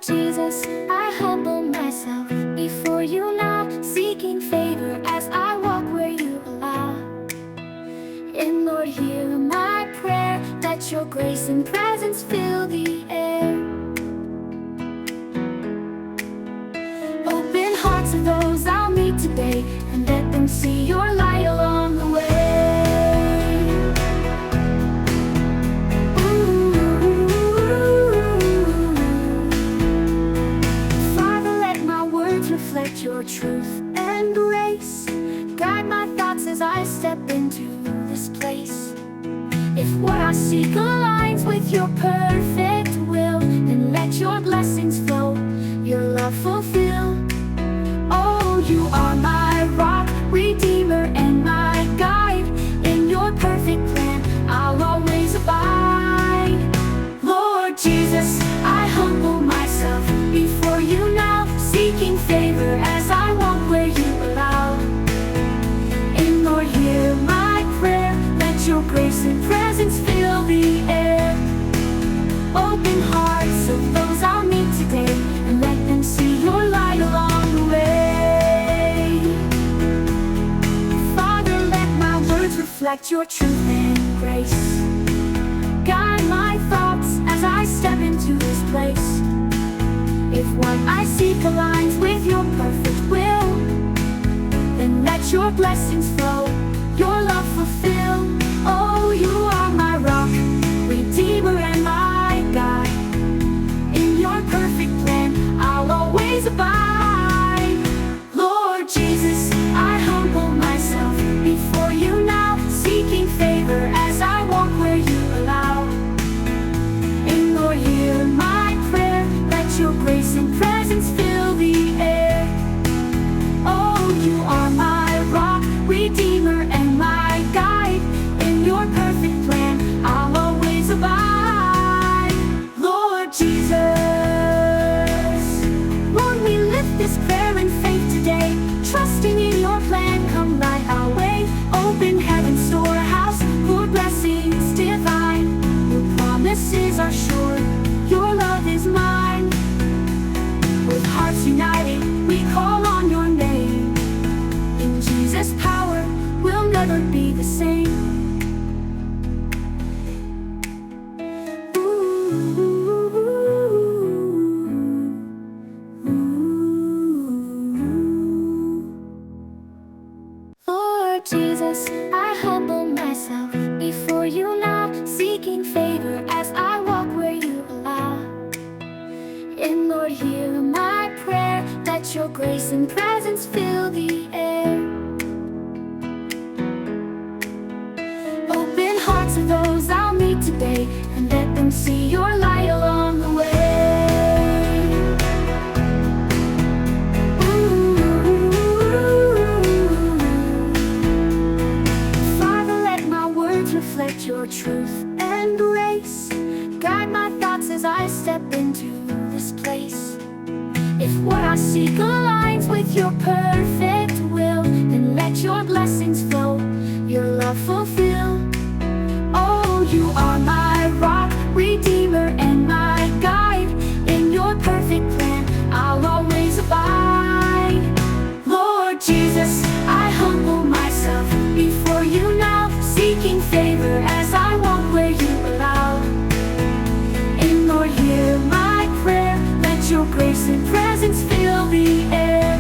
Jesus, I humble myself before you now, seeking favor as I walk where you allow. And Lord, hear my prayer, let your grace and presence fill the air. Open hearts of those I'll meet today, and let them see your light along the way. Reflect your truth and grace. Guide my thoughts as I step into this place. If what I seek aligns with your perfect will, then let your blessings flow, your love fulfill. Oh, you are my rock, redeemer, and my guide. In your perfect plan, I'll always abide. Lord Jesus, I humble myself before you now, seeking favor as I walk where you allow. And Lord, hear my prayer, let your grace and presence fill the air. Open hearts of those I'll meet today, and let them see your light along the way. Father, let my words reflect your truth and grace. Guide my thoughts as I step into this place. If what I seek aligns with your perfect will, then let your blessings flow, your love fulfill. Oh, you are my rock, redeemer, and my guide. In your perfect plan, I'll always abide. Lord Jesus, I humble myself before you now, seeking favor as I walk where you allow. And Lord, hear my prayer, let your grace and presence fill the air. Oh, you are my rock, redeemer, and my guide. In your perfect plan, I'll always abide. Lord Jesus, Lord, we lift this prayer in faith today, trusting in your plan, come light our way. Open heaven's storehouse, your blessings divine. Your promises are sure, your love is mine. With hearts united, we call on your name. In Jesus' power, we'll never be the same. Lord Jesus, I humble myself before you now, seeking favor as I walk where you allow. And Lord, hear my prayer, let your grace and presence fill the air. Open hearts of those I'll meet today, and let them see your light along the way. Father, let my words reflect your truth and grace. Guide my thoughts as I step into this place. If what I seek aligns with your perfect will, then let your blessings flow, your love fulfill. Oh, you are my rock, redeemer, and my guide. In your perfect plan, I'll always abide. Lord Jesus, I humble myself before you now, seeking favor as I walk where you allow. And Lord, hear my prayer, let your grace and presence fill the air.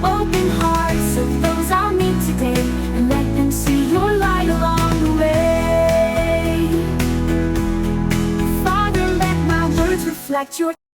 Open hearts of those I'll meet today, and let them see your light along the way. Father, let my words reflect your